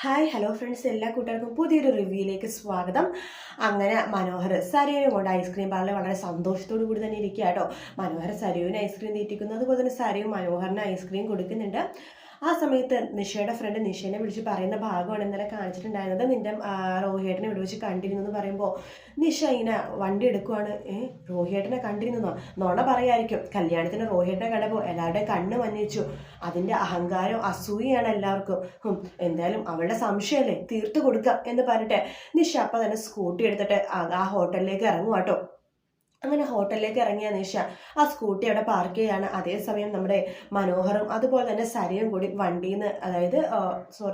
Hi hello friends, എല്ലാ കൂട്ടുകാർക്കും പുതിയൊരു റിവ്യൂയിലേക്ക് സ്വാഗതം. അങ്ങനെ മനോഹർ സരയുവിനെ കൊണ്ട് ഐസ്ക്രീം പാർലർ വളരെ സന്തോഷത്തോടു കൂടി തന്നെ ഇരിക്കുക കേട്ടോ. മനോഹർ സരയുവിന് ഐസ്ക്രീം തീറ്റിക്കുന്നത്, അതുപോലെ തന്നെ സരയും മനോഹറിന് ഐസ്ക്രീം കൊടുക്കുന്നുണ്ട്. ആ സമയത്ത് നിഷയുടെ ഫ്രണ്ട് നിഷേനെ വിളിച്ച് പറയുന്ന ഭാഗമാണ് ഇന്നലെ കാണിച്ചിട്ടുണ്ടായിരുന്നത്. നിന്റെ റോഹിയേട്ടനെ ഇവിടെ വെച്ച് കണ്ടിരുന്നു എന്ന് പറയുമ്പോൾ നിഷ ഇങ്ങനെ വണ്ടി എടുക്കുവാണ്. റോഹിയേട്ടനെ കണ്ടിരുന്നോ? നോണ പറയായിരിക്കും. കല്യാണത്തിന് റോഹിയേട്ടനെ കണ്ടപ്പോൾ എല്ലാവരുടെയും കണ്ണ് മഞ്ഞിച്ചു. അതിൻ്റെ അഹങ്കാരം അസൂയാണ് എല്ലാവർക്കും. എന്തായാലും അവളുടെ സംശയമല്ലേ, തീർത്തു കൊടുക്കാം എന്ന് പറഞ്ഞിട്ട് നിഷ അപ്പം തന്നെ സ്കൂട്ടി എടുത്തിട്ട് ആ ഹോട്ടലിലേക്ക് ഇറങ്ങും കേട്ടോ. അങ്ങനെ ഹോട്ടലിലേക്ക് ഇറങ്ങിയ നിഷ ആ സ്കൂട്ടി അവിടെ പാർക്ക് ചെയ്യാണ്. അതേസമയം നമ്മുടെ മനോഹറും അതുപോലെ തന്നെ സരയും കൂടി വണ്ടിയിൽ നിന്ന്, അതായത്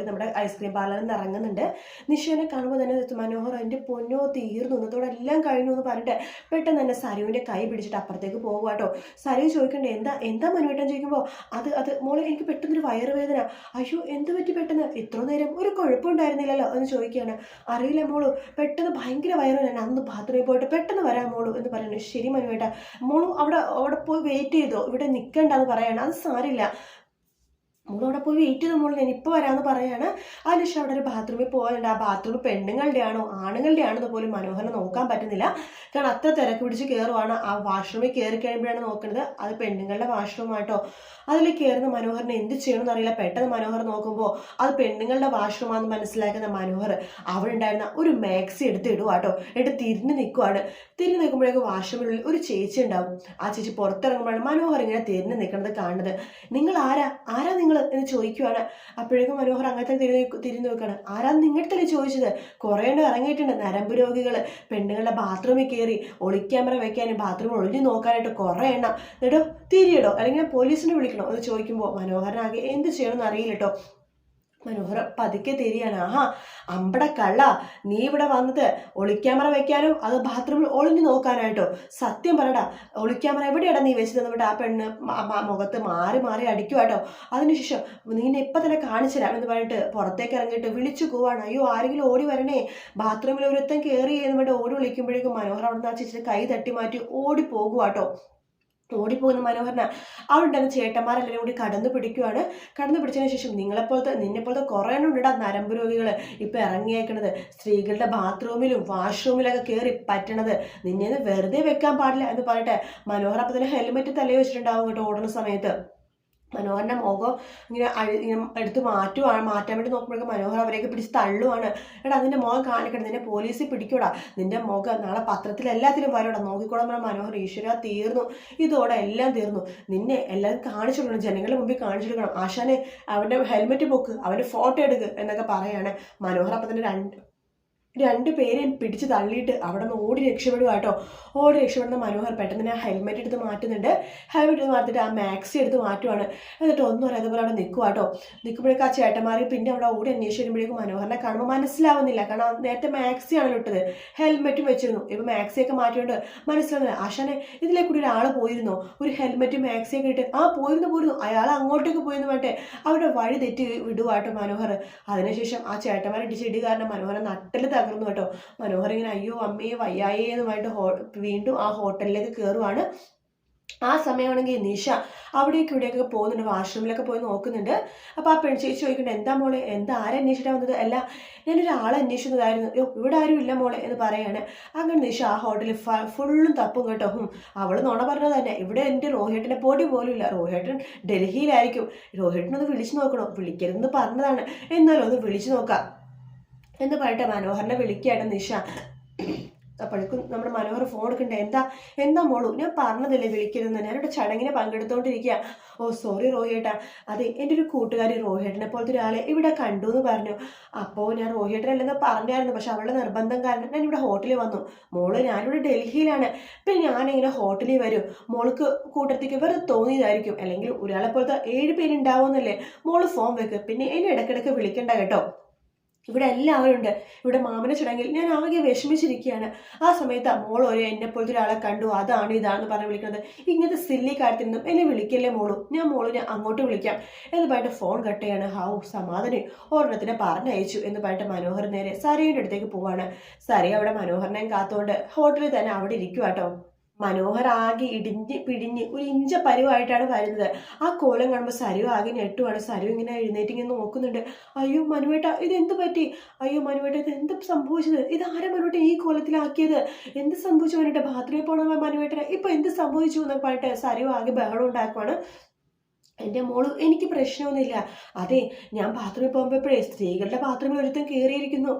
നമ്മുടെ ഐസ്ക്രീം പാർലറിൽ നിന്ന് ഇറങ്ങുന്നുണ്ട്. നിഷേനെ കാണുമ്പോൾ തന്നെ മനോഹർ എൻ്റെ പൊന്നോ തീർന്നു, ഇന്നത്തോടെ എല്ലാം കഴിഞ്ഞു എന്ന് പറഞ്ഞിട്ട് പെട്ടെന്ന് തന്നെ സരുവിൻ്റെ കൈ പിടിച്ചിട്ട് അപ്പുറത്തേക്ക് പോകുക കേട്ടോ. സരു ചോദിക്കണ്ടേ എന്താ മനുവേട്ടൻ ചോദിക്കുമ്പോൾ അത് മോളെ എനിക്ക് പെട്ടെന്നൊരു വയറുവേദന. അയ്യോ എന്ത് പറ്റി പെട്ടെന്ന്? ഇത്ര നേരം ഒരു കുഴപ്പമുണ്ടായിരുന്നില്ലല്ലോ എന്ന് ചോദിക്കുകയാണ്. അറിയില്ല മോളു, പെട്ടെന്ന് ഭയങ്കര വയറുവേദന, അന്ന് ബാത്റൂമിൽ പോയിട്ട് പെട്ടെന്ന് വരാം മോളു എന്ന് പറയുന്നു. ശരി മനുവേട്ട, മോളു അവിടെ പോയി വെയിറ്റ് ചെയ്തോ, ഇവിടെ നിൽക്കണ്ടെന്ന് പറയാണ്. അത് സാരില്ല, മോളവിടെ പോയി വെയിറ്റ് ചെയ്ത മോള്, ഞാൻ ഇപ്പോൾ വരാമെന്ന് പറയാണ്. അതിനുശേഷം അവിടെ ഒരു ബാത്റൂമിൽ പോകാനുണ്ട്. ആ ബാത്റൂം പെണ്ണുങ്ങളുടെ ആണോ ആണുങ്ങളുടെ ആണെന്ന് പോലും മനോഹരനെ നോക്കാൻ പറ്റുന്നില്ല. കാരണം അത്ര തിരക്ക് പിടിച്ച് കയറുവാണ്. ആ വാഷ്റൂമിൽ കയറി കഴിയുമ്പോഴാണ് നോക്കുന്നത് അത് പെണ്ണുങ്ങളുടെ വാഷ്റൂമാട്ടോ. അതിൽ കയറുന്ന മനോഹരനെ എന്ത് ചെയ്യണമെന്ന് അറിയില്ല. പെട്ടെന്ന് മനോഹർ നോക്കുമ്പോൾ അത് പെണ്ണുങ്ങളുടെ വാഷ്റൂമാണെന്ന് മനസ്സിലാക്കുന്ന മനോഹർ അവിടെ ഉണ്ടായിരുന്ന ഒരു മാക്സി എടുത്ത് ഇടുവാട്ടോ. എന്നിട്ട് തിരിഞ്ഞ് നിൽക്കുവാണ്. തിരിഞ്ഞ് നിൽക്കുമ്പോഴേക്കും വാഷ്റൂമിനുള്ളിൽ ഒരു ചേച്ചി ഉണ്ടാവും. ആ ചേച്ചി പുറത്തിറങ്ങുമ്പോഴാണ് മനോഹർ ഇങ്ങനെ തിരിഞ്ഞ് നിൽക്കുന്നത് കാണുന്നത്. നിങ്ങൾ ആരാ നിങ്ങൾ എന്ന് ചോദിക്കുവാണ്. അപ്പോഴേക്കും മനോഹർ അങ്ങനത്തെ തിരിഞ്ഞു നോക്കുകയാണ്. ആരാന്ന് നിങ്ങൾക്കല്ലേ ചോദിച്ചത്? കുറേ എണ്ണം ഇറങ്ങിയിട്ടുണ്ട്, നരമ്പ് രോഗികൾ, പെണ്ണുങ്ങളുടെ ബാത്റൂമിൽ കയറി ഒളിക്യാമറ വെക്കാനും ബാത്റൂമിൽ ഒളിഞ്ഞു നോക്കാനായിട്ട് കുറേ എണ്ണം. എന്നിട്ടോ തിരിയിടോ അല്ലെങ്കിൽ പോലീസിനെ വിളിക്കണോ എന്ന് ചോദിക്കുമ്പോൾ മനോഹരനാകെ എന്ത് ചെയ്യണമെന്ന് അറിയില്ല കേട്ടോ. മനോഹർ പതുക്കെ തിരിയാണ്. അമ്പട കള്ള, നീ ഇവിടെ വന്നത് ഒളിക്യാമറ വെക്കാനോ അത് ബാത്റൂമിൽ ഒളിഞ്ഞു നോക്കാനായിട്ടോ? സത്യം പറയടാ, ഒളിക്യാമറ എവിടെയാടാ നീ വെച്ച് തന്നിട്ട്? ആ പെണ്ണ് മുഖത്ത് മാറി അടിക്കുവാട്ടോ. അതിനുശേഷം നീനെ ഇപ്പം തന്നെ കാണിച്ചു തരാം എന്ന് പറഞ്ഞിട്ട് പുറത്തേക്ക് ഇറങ്ങിയിട്ട് വിളിച്ചു പോവാണ്. അയ്യോ ആരെങ്കിലും ഓടി വരണേ, ബാത്റൂമിൽ ഒരുത്തൻ കയറി എന്ന് പറഞ്ഞിട്ട് ഓടി വിളിക്കുമ്പോഴേക്കും മനോഹർ അവിടെ നിന്ന് ആ ചേച്ചിയുടെ കൈ തട്ടി മാറ്റി ഓടി പോകുവാട്ടോ. ഓടിപ്പോകുന്ന മനോഹരന അവിടെ ചേട്ടന്മാരെല്ലാവരും കൂടി കടന്നു പിടിച്ചതിന് ശേഷം നിന്നെപ്പോലത്തെ കുറേ എണ്ണം ഉണ്ടാ നരമ്പ് രോഗികൾ ഇപ്പം ഇറങ്ങിയേക്കണത്, സ്ത്രീകളുടെ ബാത്റൂമിലും വാഷ്റൂമിലൊക്കെ കയറി പറ്റണത്, നിന്നെ വെറുതെ വെക്കാൻ പാടില്ല എന്ന് പറഞ്ഞിട്ട് മനോഹർ അപ്പം തന്നെ ഹെൽമെറ്റ് തലയിൽ വെച്ചിട്ടുണ്ടാവും കേട്ടോ. ഓടുന്ന സമയത്ത് മനോഹരൻ്റെ മുഖം ഇങ്ങനെ എടുത്ത് മാറ്റാൻ വേണ്ടി നോക്കുമ്പോഴേക്കും മനോഹർ അവരെയൊക്കെ പിടിച്ച് തള്ളുവാണ്. എടാ നിന്റെ മുഖം കാണിക്കണം, നിന്നെ പോലീസിൽ പിടിക്കൂടാ, നിന്റെ മുഖം നാളെ പത്രത്തിൽ എല്ലാത്തിലും വരൂടാ, നോക്കിക്കോളാൻ പറഞ്ഞ മനോഹർ. ഈശ്വര തീർന്നു, ഇതോടെ എല്ലാം തീർന്നു, നിന്നെ എല്ലാവരും കാണിച്ചു കൊടുക്കണം, ജനങ്ങളുടെ മുമ്പിൽ കാണിച്ചു കൊടുക്കണം. ആശാനെ അവൻ്റെ ഹെൽമെറ്റ് പൊക്ക്, അവൻ്റെ ഫോട്ടോ എടുക്ക് എന്നൊക്കെ പറയാണ്. മനോഹർ അപ്പം തന്നെ രണ്ടുപേരെയും പിടിച്ച് തള്ളിയിട്ട് അവിടെ നിന്ന് ഓടി രക്ഷപ്പെടുക കേട്ടോ. ഓടി രക്ഷപ്പെടുന്ന മനോഹർ പെട്ടെന്ന് തന്നെ ഹെൽമെറ്റ് എടുത്ത് മാറ്റുന്നുണ്ട്. ഹെൽമെറ്റ് എടുത്ത് മാറ്റിയിട്ട് ആ മാക്സി എടുത്ത് മാറ്റുവാണ്. എന്നിട്ട് ഒന്നും അറിയാതെ പോലെ അവിടെ നിൽക്കുക കേട്ടോ. നിൽക്കുമ്പോഴേക്കും ആ ചേട്ടന്മാർ പിന്നെ അവിടെ ഓടി അന്വേഷിച്ച് വരുമ്പോഴേക്കും മനോഹറിനെ കാണുമ്പോൾ മനസ്സിലാവുന്നില്ല. കാരണം നേരത്തെ മാക്സിയാണല്ലോ ഇട്ടത്, ഹെൽമെറ്റും വെച്ചിരുന്നു. ഇപ്പം മാക്സിയൊക്കെ മാറ്റിയോണ്ട് മനസ്സിലാവുന്നില്ല. ആശാനെ ഇതിലെ കൂടി ഒരാൾ പോയിരുന്നോ, ഒരു ഹെൽമെറ്റും മാക്സിയൊക്കെ ഇട്ട്? പോയിരുന്നു, അയാൾ അങ്ങോട്ടേക്ക് പോയെന്ന് പറഞ്ഞിട്ട് അവിടെ വഴി തെറ്റി വിടുവാട്ടോ മനോഹർ. അതിനുശേഷം ആ ചേട്ടന്മാരെ ഇടിച്ച് ഇടി കാരണം മനോഹർ നട്ടിൽ തകർന്നു കേട്ടോ. മനോഹർ ഇങ്ങനെ അയ്യോ അമ്മയെ വയ്യായേ എന്നുമായിട്ട് വീണ്ടും ആ ഹോട്ടലിലേക്ക് കയറുവാണ്. ആ സമയമാണെങ്കിൽ നിഷ ഇവിടെയൊക്കെ പോകുന്നുണ്ട്, വാഷ്റൂമിലൊക്കെ പോയി നോക്കുന്നുണ്ട്. അപ്പോൾ ആ ചേച്ചി ചോദിക്കണ്ടേ, എന്താ മോളെ, ആരെ അന്വേഷിച്ചിട്ടാണ് വന്നത്? അല്ല ഞാനൊരാളെ അന്വേഷിക്കുന്നതായിരുന്നു. ഇവിടെ ആരും ഇല്ല മോളെ എന്ന് പറയാണ്. അങ്ങനെ നിഷ ആ ഹോട്ടലിൽ ഫുള്ളും തപ്പും കേട്ടോ. അവൾ നുണ പറഞ്ഞത് തന്നെ, ഇവിടെ എൻ്റെ റോഹിയേട്ടനെ പൊടി പോലും ഇല്ല, റോഹിയേട്ടൻ ഡൽഹിയിലായിരിക്കും, റോഹിയേട്ടനൊന്ന് വിളിച്ചു നോക്കണോ, വിളിക്കരുതെന്ന് പറഞ്ഞതാണ്, എന്നാലും ഒന്ന് വിളിച്ചു നോക്കാം എന്ന് പറഞ്ഞിട്ട് മനോഹറിനെ വിളിക്കുകയാണ് നിഷ. അപ്പോഴേക്കും നമ്മുടെ മനോഹർ ഫോൺ എടുക്കണ്ടേ, എന്താ മോളു, ഞാൻ പറഞ്ഞതല്ലേ വിളിക്കരുതെന്ന്, ഞാനിവിടെ ചടങ്ങിനെ പങ്കെടുത്തോണ്ടിരിക്കുക. ഓ സോറി റോഹിയേട്ടാ, അതെ എൻ്റെ ഒരു കൂട്ടുകാരി റോഹിയേട്ടനെ പോലത്തെ ഒരാളെ ഇവിടെ കണ്ടു എന്ന് പറഞ്ഞു. അപ്പോൾ ഞാൻ റോഹിയേട്ടനല്ലെന്ന് പറഞ്ഞായിരുന്നു, പക്ഷെ അവളുടെ നിർബന്ധം കാരണം ഞാൻ ഇവിടെ ഹോട്ടലിൽ വന്നു. മോള് ഞാനിവിടെ ഡൽഹിയിലാണ്, പിന്നെ ഞാനിങ്ങനെ ഹോട്ടലിൽ വരും, മോൾക്ക് കൂട്ടത്തേക്ക് വെറുതെ തോന്നിയതായിരിക്കും, അല്ലെങ്കിൽ ഒരാളെ പോലത്തെ 7 പേരുണ്ടാവുമെന്നല്ലേ, മോള് ഫോൺ വെക്ക്, പിന്നെ എന്നെ ഇടയ്ക്കിടയ്ക്ക് വിളിക്കണ്ട കേട്ടോ. ഇവിടെ എല്ലാവരും ഉണ്ട്, ഇവിടെ മാമന ചടങ്ങിൽ ഞാൻ ആകെ വിഷമിച്ചിരിക്കുകയാണ്. ആ സമയത്ത് മോൾ എന്നെപ്പോലത്തെ ഒരാളെ കണ്ടു, അതാണ് ഇതാണെന്ന് പറഞ്ഞ് വിളിക്കുന്നത്. ഇങ്ങനത്തെ സില്ലി കാര്യത്തിൽ നിന്നും എന്നെ വിളിക്കല്ലേ മോളു, ഞാൻ മോളിനെ അങ്ങോട്ട് വിളിക്കാം എന്ന് പറഞ്ഞിട്ട് ഫോൺ കട്ട് ചെയ്യാണ്. സമാധാനം ഒരെണ്ണത്തിനെ പറഞ്ഞയച്ചു എന്ന് പറഞ്ഞിട്ട് മനോഹർ നേരെ സരയുടെ അടുത്തേക്ക് പോവാണ്. സര അവിടെ മനോഹരനെയും കാത്തുകൊണ്ട് ഹോട്ടലിൽ തന്നെ അവിടെ ഇരിക്കുക കേട്ടോ. മനോഹർ ആകെ ഇടിഞ്ഞ് പിടിഞ്ഞ് ഒരു ഇഞ്ച പരുവായിട്ടാണ് വരുന്നത്. ആ കോലം കാണുമ്പോൾ സരു ആകെ ഞെട്ടുവാണ്. സരു ഇങ്ങനെ എഴുന്നേറ്റ് ഇങ്ങനെ നോക്കുന്നുണ്ട്. അയ്യോ മനുവേട്ട, ഇത് എന്ത് പറ്റി? അയ്യോ മനുവേട്ട, ഇത് എന്ത് സംഭവിച്ചത്? ഇത് ആരാ മനുവേട്ട ഈ കോലത്തിലാക്കിയത്? എന്ത് സംഭവിച്ചു മനുവേട്ട? ബാത്റൂമിൽ പോകണ മനുവേട്ടനെ ഇപ്പൊ എന്ത് സംഭവിച്ചു എന്നൊക്കെ പറഞ്ഞിട്ട് സരു ആകെ ബഹളം ഉണ്ടാക്കുവാണ്. എൻ്റെ മോള്, എനിക്ക് പ്രശ്നമൊന്നുമില്ല. അതെ, ഞാൻ ബാത്റൂമിൽ പോകുമ്പോഴേ സ്ത്രീകളുടെ ബാത്റൂമിൽ ഒരുത്തൻ കയറിയിരിക്കുന്നു.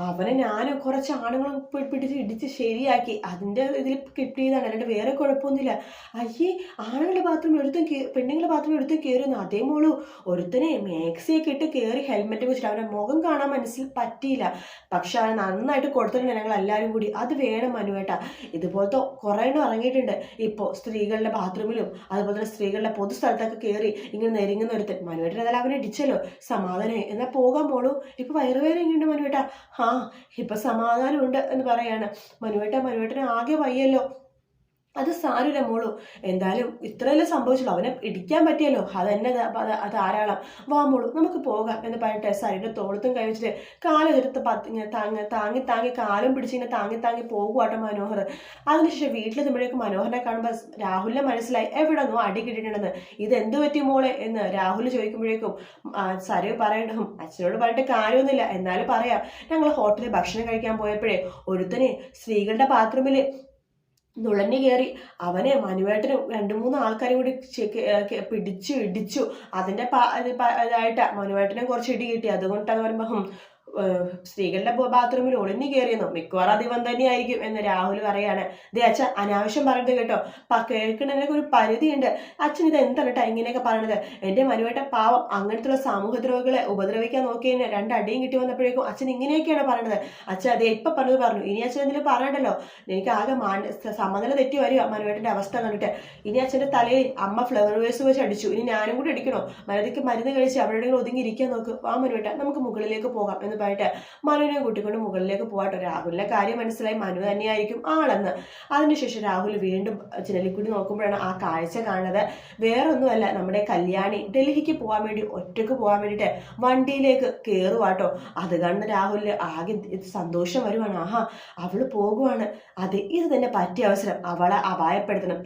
അവനെ ഞാൻ കുറച്ച് ആണുങ്ങൾ പിടിച്ച് ഇടിച്ച് ശരിയാക്കി. അതിൻ്റെ ഇതിൽ കിട്ടിയതാണ്, അല്ലാണ്ട് വേറെ കുഴപ്പമൊന്നുമില്ല. അയ്യേ, ആണുങ്ങളുടെ ബാത്റൂമിൽ ഒരുത്തൻ പെണ്ണുങ്ങളുടെ ബാത്റൂമിൽ ഒരുത്തൻ കയറുന്നു. അതേ മോളു, ഒരുത്തനെ മാക്സിയൊക്കെ ഇട്ട് കയറി ഹെൽമെറ്റ് വെച്ചിട്ട് അവൻ്റെ മുഖം കാണാൻ മനസ്സിൽ പറ്റിയില്ല. പക്ഷെ അവൻ നന്നായിട്ട് കൊടുത്തിട്ടുണ്ട് ഞങ്ങൾ എല്ലാവരും കൂടി. അത് വേണം മനുവേട്ടാ. ഇതുപോലത്തെ കുറേ എണ്ണം ഇറങ്ങിയിട്ടുണ്ട് ഇപ്പോൾ സ്ത്രീകളുടെ ബാത്റൂമിലും അതുപോലെ തന്നെ സ്ത്രീകളുടെ പൊതു സ്ഥലത്തൊക്കെ കയറി ഇങ്ങനെ നെരുങ്ങുന്ന ഒരുത്തൻ. മനുവേട്ടൻ എന്നാലും അവനെ ഇടിച്ചല്ലോ, സമാധാനമായി. എന്നാൽ പോകാൻ പോളൂ, ഇപ്പൊ വയറുവേദനയുണ്ട് മനുവേട്ട. ആ, ഇപ്പൊ സമാധാനമുണ്ട് എന്ന് പറയാണ്. മനുവേട്ടന് ആകെ വയ്യല്ലോ. അത് സാരമില്ല മോളു, എന്തായാലും ഇത്രയല്ലേ സംഭവിച്ചുള്ളൂ. അവനെ ഇടിക്കാൻ പറ്റിയല്ലോ, അതെന്നെ ധാരാളം. വാ മോളു, നമുക്ക് പോകാം എന്ന് പറഞ്ഞിട്ട് സരിയുടെ തോളത്തും കഴിച്ചിട്ട് കാലെടുത്ത് താങ്ങി താങ്ങി കാലും പിടിച്ചിങ്ങനെ താങ്ങി പോകുവാട്ടോ മനോഹർ. അതിനുശേഷം വീട്ടിലെത്തുമ്പോഴേക്കും മനോഹറിനെ കാണുമ്പോൾ രാഹുലിനെ മനസ്സിലായി എവിടെ നിന്നോ അടി കിട്ടിയിട്ടുണ്ടെന്ന്. ഇത് എന്ത് പറ്റി മോളെ എന്ന് രാഹുൽ ചോദിക്കുമ്പോഴേക്കും സരി പറയണ്ടും അച്ഛനോട് പറഞ്ഞിട്ട് കാര്യമൊന്നുമില്ല, എന്നാലും പറയാം. ഞങ്ങൾ ഹോട്ടലിൽ ഭക്ഷണം കഴിക്കാൻ പോയപ്പോഴേ ഒരുത്തനെ സ്ത്രീകളുടെ ബാത്റൂമിൽ നുഴഞ്ഞു കയറി. അവനെ മനുവേട്ടനും 2-3 ആൾക്കാരും കൂടി പിടിച്ചു ഇടിച്ചു. അതിന്റെ ഇതായിട്ട് മനുവേട്ടനും കുറച്ച് ഇടി കിട്ടി. അതുകൊണ്ടാന്ന് പറയുമ്പോ സ്ത്രീകളുടെ ബാത്റൂമിൽ ഒളിഞ്ഞു കയറിയെന്നോ, മിക്കവാറും അതിവൻ തന്നെയായിരിക്കും എന്ന് രാഹുൽ പറയാണ്. ദേ അച്ഛ, അനാവശ്യം പറയുന്നത് കേട്ടോ, കേൾക്കണതിനൊക്കെ ഒരു പരിധിയുണ്ട്. അച്ഛൻ ഇത് എന്താണ് കേട്ടോ ഇങ്ങനെയൊക്കെ പറയണത്? എന്റെ മനുവേട്ട പാവം അങ്ങനത്തുള്ള സമൂഹദ്രോഹികളെ ഉപദ്രവിക്കാൻ നോക്കിയതിന് 2 അടിയും കിട്ടി വന്നപ്പോഴേക്കും അച്ഛൻ ഇങ്ങനെയൊക്കെയാണ് പറയണത്. അച്ഛൻ അതേ ഇപ്പൊ പറഞ്ഞു. ഇനി അച്ഛൻ എന്തെങ്കിലും പറയണ്ടല്ലോ. എനിക്ക് ആകെ സമനില തെറ്റി വരിക മനുവേട്ടന്റെ അവസ്ഥ കണ്ടിട്ട്. ഇനി അച്ഛന്റെ തലയിൽ അമ്മ ഫ്ലവർ വേസ് വെച്ച് അടിച്ചു, ഇനി ഞാനും കൂടി അടിക്കണോ? മരുന്ന് കഴിച്ച് അവിടെ ഒതുങ്ങിയിരിക്കാൻ നോക്ക്. വാ മനുവേട്ട, നമുക്ക് മുകളിലേക്ക് പോകാം എന്ന് പറഞ്ഞിട്ട് മനുവിനെ കൂട്ടിക്കൊണ്ട് മുകളിലേക്ക് പോകാട്ടോ. രാഹുലിന്റെ കാര്യം മനസ്സിലായി, മനു തന്നെയായിരിക്കും ആളെന്ന്. അതിനുശേഷം രാഹുൽ വീണ്ടും ജനലിക്കൂടി നോക്കുമ്പോഴാണ് ആ കാഴ്ച കാണുന്നത്. വേറൊന്നുമല്ല, നമ്മുടെ കല്യാണി ഡൽഹിക്ക് പോകാൻ വേണ്ടി ഒറ്റക്ക് പോകാൻ വേണ്ടിയിട്ട് വണ്ടിയിലേക്ക് കയറുവാട്ടോ. അത് കാണുന്ന രാഹുലിന് ആകെ സന്തോഷം വരുവാണ്. ആഹാ, അവള് പോകുവാണ്. അതെ, ഇത് തന്നെ പറ്റിയ അവസരം, അവളെ അപായപ്പെടുത്തണം.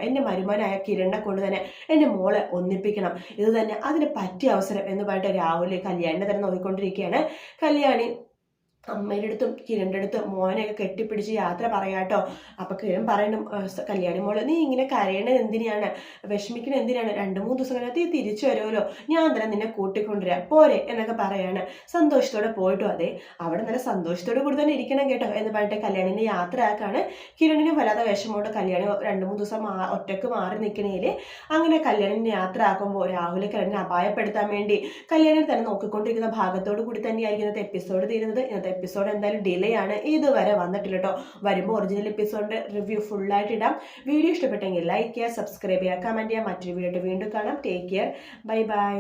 എൻ്റെ മരുമനായ കിരണിനെ കൊണ്ട് തന്നെ എൻ്റെ മോളെ ഒന്നിപ്പിക്കണം. ഇത് തന്നെ അതിന് പറ്റിയ അവസരം എന്ന് പറഞ്ഞിട്ട് രാഹുൽ കല്യാണിനെ തന്നെ നോക്കിക്കൊണ്ടിരിക്കുകയാണ്. കല്യാണി അമ്മയുടെ അടുത്തും കിരണിൻ്റെ അടുത്തും മോനെയൊക്കെ കെട്ടിപ്പിടിച്ച് യാത്ര പറയാട്ടോ. അപ്പൊ കിരൺ പറയണം, കല്യാണി മോള് നീ ഇങ്ങനെ കരയണത് എന്തിനാണ്, വിഷമിക്കണത് എന്തിനാണ്? 2-3 ദിവസം കഴിഞ്ഞാൽ നീ തിരിച്ചു വരുമല്ലോ, ഞാൻ തന്നെ നിന്നെ കൂട്ടിക്കൊണ്ടുവരാം പോരെ എന്നൊക്കെ പറയാണ്. സന്തോഷത്തോടെ പോയിട്ടോ. അതെ, അവിടെ നല്ല സന്തോഷത്തോടെ കൂടി തന്നെ ഇരിക്കണം കേട്ടോ എന്ന് പറഞ്ഞിട്ട് കല്യാണിനെ യാത്ര ആക്കാണ്. കിരണിന് വല്ലാതെ വിഷമോട്ട് കല്യാണി 2-3 ദിവസം ഒറ്റക്ക് മാറി നിൽക്കണേല്. അങ്ങനെ കല്യാണിനെ യാത്ര ആക്കുമ്പോൾ രാഹുൽ കിരണിനെ അപായപ്പെടുത്താൻ വേണ്ടി കല്യാണി തന്നെ നോക്കിക്കൊണ്ടിരിക്കുന്ന ഭാഗത്തോട് കൂടി തന്നെയായിരിക്കും ഇന്നത്തെ എപ്പിസോഡ് തീരുന്നത്. ഇന്നത്തെ എപ്പിസോഡ് എന്തായാലും ഡിലേ ആണ്, ഇതുവരെ വന്നിട്ടില്ല കേട്ടോ. വരുമ്പോൾ ഒറിജിനൽ എപ്പിസോഡിന്റെ റിവ്യൂ ഫുള്ളായിട്ട് ഇടാം. വീഡിയോ ഇഷ്ടപ്പെട്ടെങ്കിൽ ലൈക്ക് ചെയ്യുക, സബ്സ്ക്രൈബ് ചെയ്യുക, കമന്റ് ചെയ്യുക. മറ്റൊരു വീഡിയോ വീണ്ടും കാണാം. Take care, bye bye.